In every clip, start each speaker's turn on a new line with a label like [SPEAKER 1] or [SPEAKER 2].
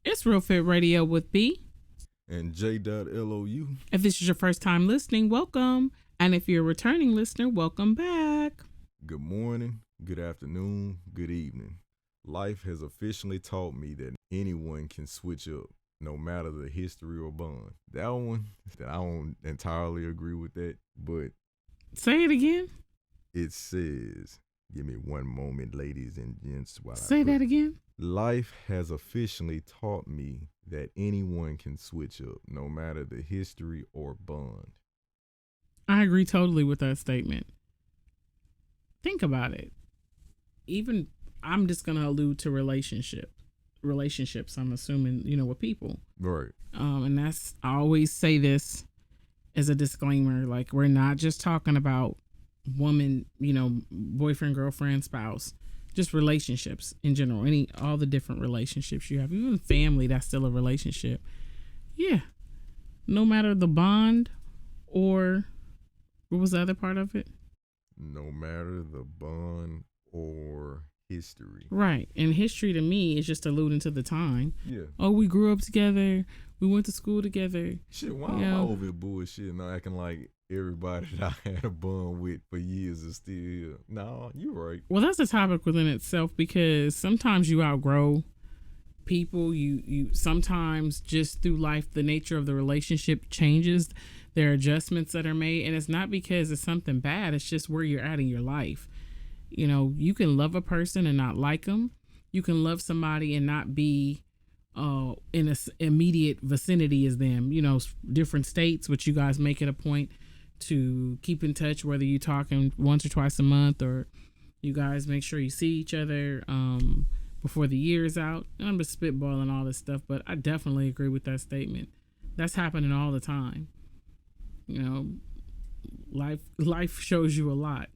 [SPEAKER 1] It's Real Fit Radio with B
[SPEAKER 2] and J.LOU.
[SPEAKER 1] If this is your first time listening, welcome. And if you're a returning listener, welcome back.
[SPEAKER 2] Good morning, good afternoon, good evening. Life has officially taught me that anyone can switch up, no matter the history or bond. That one, I don't entirely agree with that, but...
[SPEAKER 1] Say it again.
[SPEAKER 2] It says, give me one moment, ladies and gents.
[SPEAKER 1] Say that again.
[SPEAKER 2] Life has officially taught me that anyone can switch up, no matter the history or bond.
[SPEAKER 1] I agree totally with that statement. Think about it. Even, I'm just going to allude to relationships, I'm assuming, with people.
[SPEAKER 2] Right.
[SPEAKER 1] And that's, I always say this as a disclaimer, like, we're not just talking about woman, boyfriend, girlfriend, spouse. Just relationships in general, all the different relationships you have, even family, that's still a relationship. Yeah. No matter the bond or what was the other part of it?
[SPEAKER 2] No matter the bond or history.
[SPEAKER 1] Right. And history to me is just alluding to the time.
[SPEAKER 2] Yeah.
[SPEAKER 1] Oh, we grew up together. We went to school together.
[SPEAKER 2] Shit, why am I over here bullshit and acting like everybody that I had a bond with for years is still here? No, you're right.
[SPEAKER 1] Well, that's a topic within itself because sometimes you outgrow people. You sometimes just through life, the nature of the relationship changes. There are adjustments that are made, and it's not because it's something bad. It's just where you're at in your life. You can love a person and not like them. You can love somebody and not be in a immediate vicinity as them. Different states, which you guys make it a point to keep in touch, whether you're talking once or twice a month or you guys make sure you see each other before the year is out. And I'm just spitballing all this stuff, but I definitely agree with that statement. That's happening all the time. Life shows you a lot.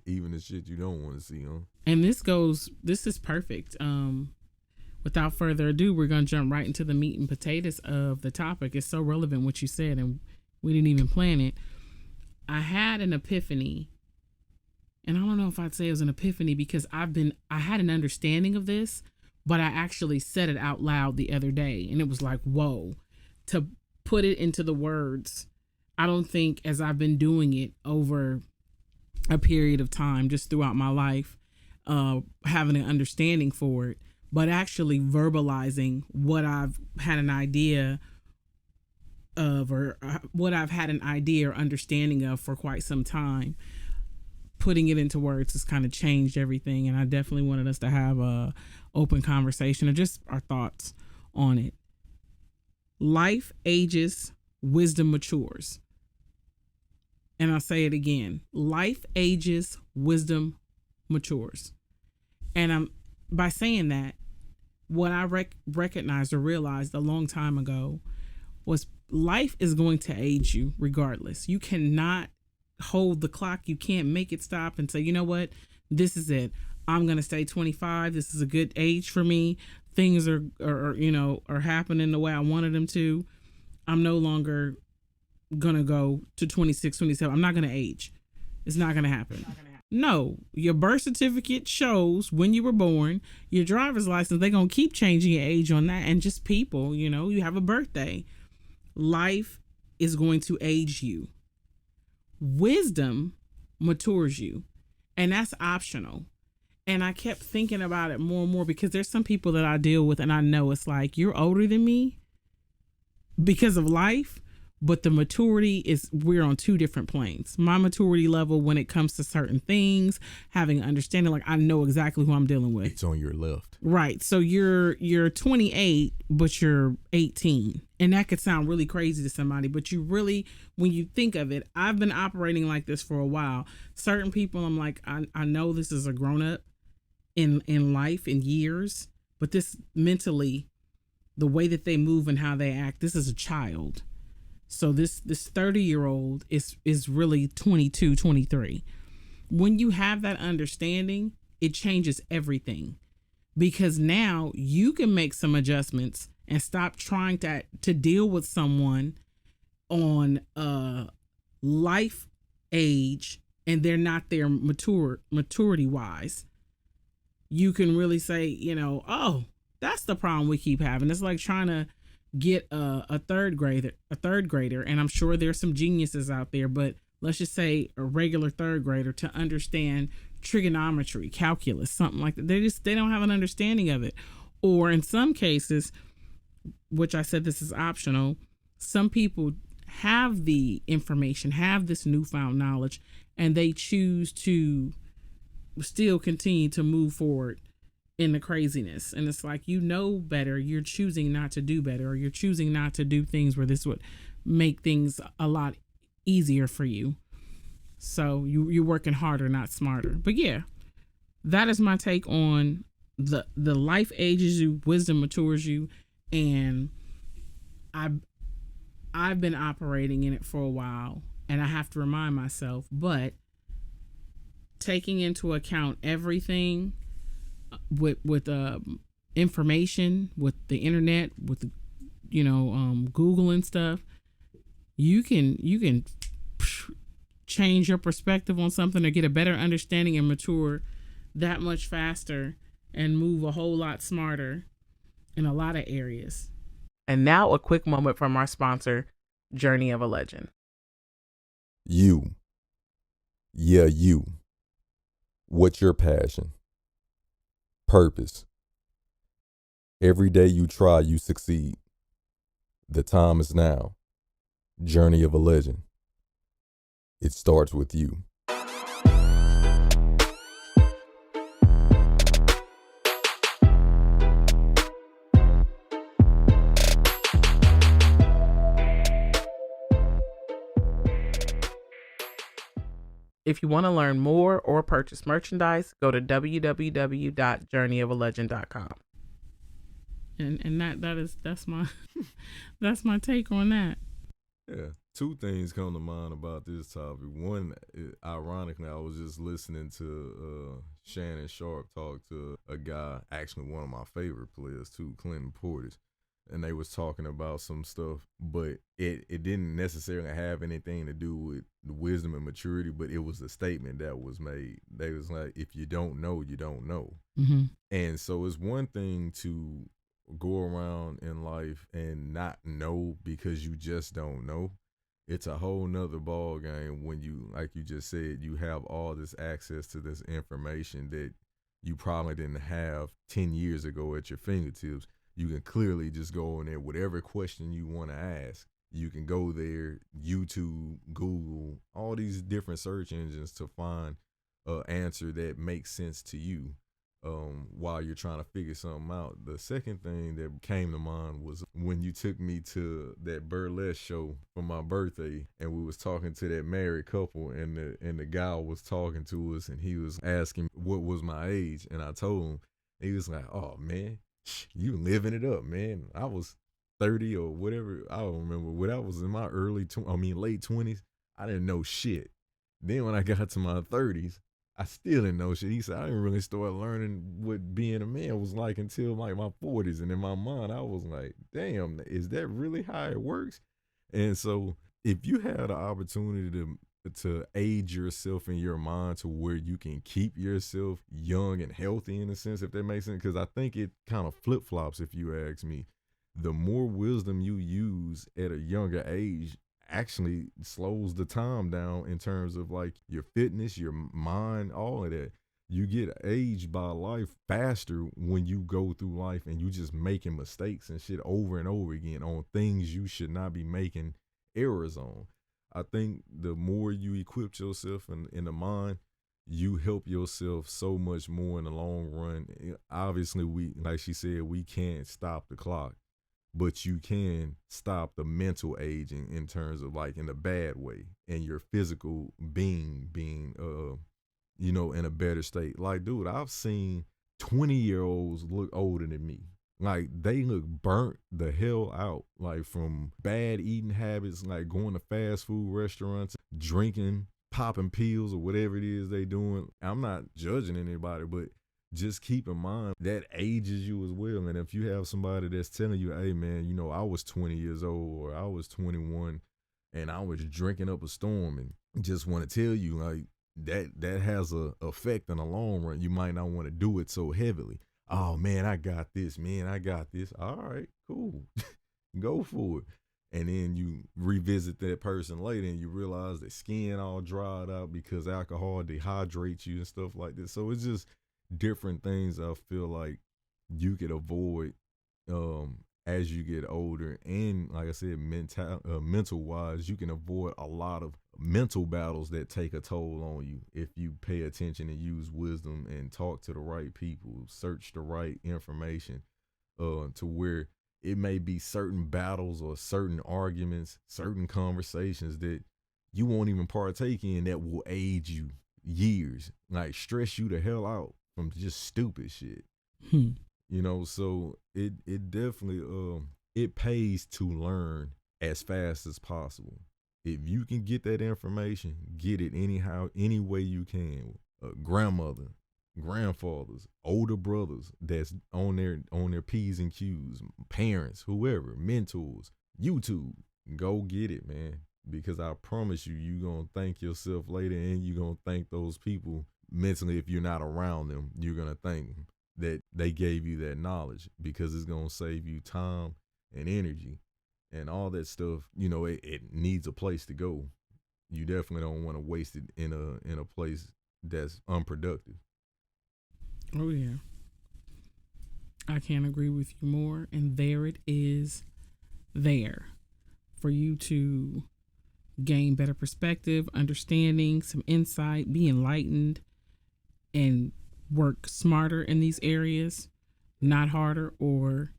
[SPEAKER 2] Even the shit you don't want to see, huh?
[SPEAKER 1] And this is perfect. Without further ado, we're going to jump right into the meat and potatoes of the topic. It's so relevant what you said, and we didn't even plan it. I had an epiphany, and I don't know if I'd say it was an epiphany because I had an understanding of this, but I actually said it out loud the other day, and it was like, whoa, to put it into the words. I don't think as I've been doing it over a period of time, just throughout my life, having an understanding for it, but actually verbalizing what I've had an idea of or what I've had an idea or understanding of for quite some time. Putting it into words has kind of changed everything, and I definitely wanted us to have a open conversation or just our thoughts on it. Life ages, wisdom matures. And I'll say it again. Life ages, wisdom matures. And by saying that, what I recognized or realized a long time ago was life is going to age you regardless. You cannot hold the clock. You can't make it stop and say, you know what, this is it. I'm going to stay 25. This is a good age for me. Things are happening the way I wanted them to. I'm no longer going to go to 26, 27. I'm not going to age. It's not going to happen. No, your birth certificate shows when you were born. Your driver's license, they're going to keep changing your age on that. And just people, you have a birthday. Life is going to age you. Wisdom matures you. And that's optional. And I kept thinking about it more and more because there's some people that I deal with and I know it's like, you're older than me because of life. But the maturity we're on two different planes. My maturity level when it comes to certain things, having an understanding, like I know exactly who I'm dealing with.
[SPEAKER 2] It's on your left.
[SPEAKER 1] Right. So you're 28, but you're 18. And that could sound really crazy to somebody, but you really, when you think of it, I've been operating like this for a while. Certain people, I'm like, I know this is a grown up in life, in years, but this mentally, the way that they move and how they act, this is a child. So this 30-year-old is really 22, 23. When you have that understanding, it changes everything because now you can make some adjustments and stop trying to deal with someone on life age and they're not there maturity wise. You can really say, you know, oh, that's the problem we keep having. It's like trying to get a third grader, and I'm sure there's some geniuses out there, but let's just say a regular third grader to understand trigonometry, calculus, something like that. They don't have an understanding of it. Or in some cases, which I said this is optional, some people have the information, have this newfound knowledge, and they choose to still continue to move forward in the craziness. And it's like, you know better, you're choosing not to do better, or you're choosing not to do things where this would make things a lot easier for you. So you're working harder, not smarter. But yeah, that is my take on the life ages you, wisdom matures you, and I've been operating in it for a while, and I have to remind myself, but taking into account everything with information, with the internet, with the, Google and stuff, you can change your perspective on something or get a better understanding and mature that much faster and move a whole lot smarter in a lot of areas. And now a quick moment from our sponsor, Journey of a Legend.
[SPEAKER 2] You. Yeah, you. What's your passion? Purpose. Every day you try, you succeed. The time is now. Journey of a Legend. It starts with you.
[SPEAKER 1] If you want to learn more or purchase merchandise, go to www.journeyofalegend.com. And that's my that's my take on that.
[SPEAKER 2] Yeah. Two things come to mind about this topic. One, ironically, I was just listening to Shannon Sharp talk to a guy, actually one of my favorite players too, Clinton Portis. And they was talking about some stuff, but it didn't necessarily have anything to do with the wisdom and maturity, but it was a statement that was made. They was like, if you don't know, you don't know.
[SPEAKER 1] Mm-hmm.
[SPEAKER 2] And so it's one thing to go around in life and not know because you just don't know. It's a whole nother ball game when you, like you just said, you have all this access to this information that you probably didn't have 10 years ago at your fingertips. You can clearly just go in there, whatever question you want to ask. You can go there, YouTube, Google, all these different search engines to find an answer that makes sense to you while you're trying to figure something out. The second thing that came to mind was when you took me to that burlesque show for my birthday, and we was talking to that married couple, and the guy was talking to us, and he was asking what was my age, and I told him. He was like, "Oh man, you living it up, man." I was 30 or whatever. I don't remember. When I was in my late 20s, I didn't know shit. Then when I got to my 30s, I still didn't know shit. He said I didn't really start learning what being a man was like until like my 40s. And in my mind, I was like, damn, is that really how it works? And so if you had the opportunity to age yourself in your mind to where you can keep yourself young and healthy, in a sense, if that makes sense, because I think it kind of flip-flops, if you ask me. The more wisdom you use at a younger age actually slows the time down in terms of like your fitness, your mind, all of that. You get aged by life faster when you go through life and you just making mistakes and shit over and over again on things you should not be making errors on. I think the more you equip yourself in the mind, you help yourself so much more in the long run. Obviously, like she said, we can't stop the clock, but you can stop the mental aging in terms of like in a bad way, and your physical being in a better state. Like, dude, I've seen 20-year-olds look older than me. Like, they look burnt the hell out, like from bad eating habits, like going to fast food restaurants, drinking, popping pills or whatever it is they doing. I'm not judging anybody, but just keep in mind that ages you as well. And if you have somebody that's telling you, hey man, you know, I was 20 years old or I was 21 and I was drinking up a storm, and just want to tell you like that has a effect in the long run. You might not want to do it so heavily. Oh man, I got this, man. I got this. All right, cool. Go for it. And then you revisit that person later and you realize their skin all dried out because alcohol dehydrates you and stuff like this. So it's just different things I feel like you could avoid as you get older. And like I said, mental wise, you can avoid a lot of mental battles that take a toll on you if you pay attention and use wisdom and talk to the right people, search the right information to where it may be certain battles or certain arguments, certain conversations that you won't even partake in that will age you years, like stress you the hell out from just stupid shit. You know, so it definitely it pays to learn as fast as possible. If you can get that information, get it anyhow, any way you can. Grandmother, grandfathers, older brothers that's on their P's and Q's, parents, whoever, mentors, YouTube, go get it, man. Because I promise you gonna thank yourself later, and you gonna thank those people mentally. If you're not around them, you're gonna thank them that they gave you that knowledge, because it's gonna save you time and energy and all that stuff. You know, it needs a place to go. You definitely don't want to waste it in a place that's unproductive.
[SPEAKER 1] Oh yeah, I can't agree with you more. And there it is, there for you to gain better perspective, understanding, some insight, be enlightened, and work smarter in these areas, not harder. Or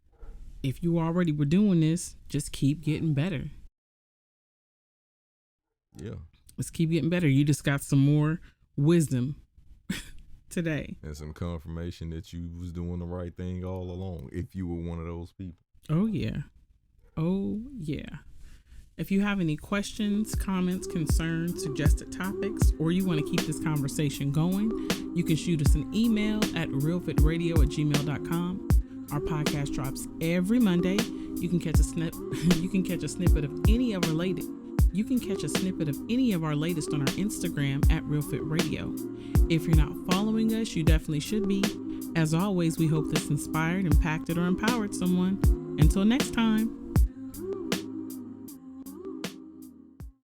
[SPEAKER 1] if you already were doing this, just keep getting better.
[SPEAKER 2] Yeah.
[SPEAKER 1] Let's keep getting better. You just got some more wisdom today.
[SPEAKER 2] And some confirmation that you was doing the right thing all along, if you were one of those people.
[SPEAKER 1] Oh, yeah. Oh, yeah. If you have any questions, comments, concerns, suggested topics, or you want to keep this conversation going, you can shoot us an email at realfitradio@gmail.com. Our podcast drops every Monday. You can catch a snippet of any of our latest. You can catch a snippet of any of our latest on our Instagram at realfitradio. If you're not following us, you definitely should be. As always, we hope this inspired, impacted, or empowered someone. Until next time.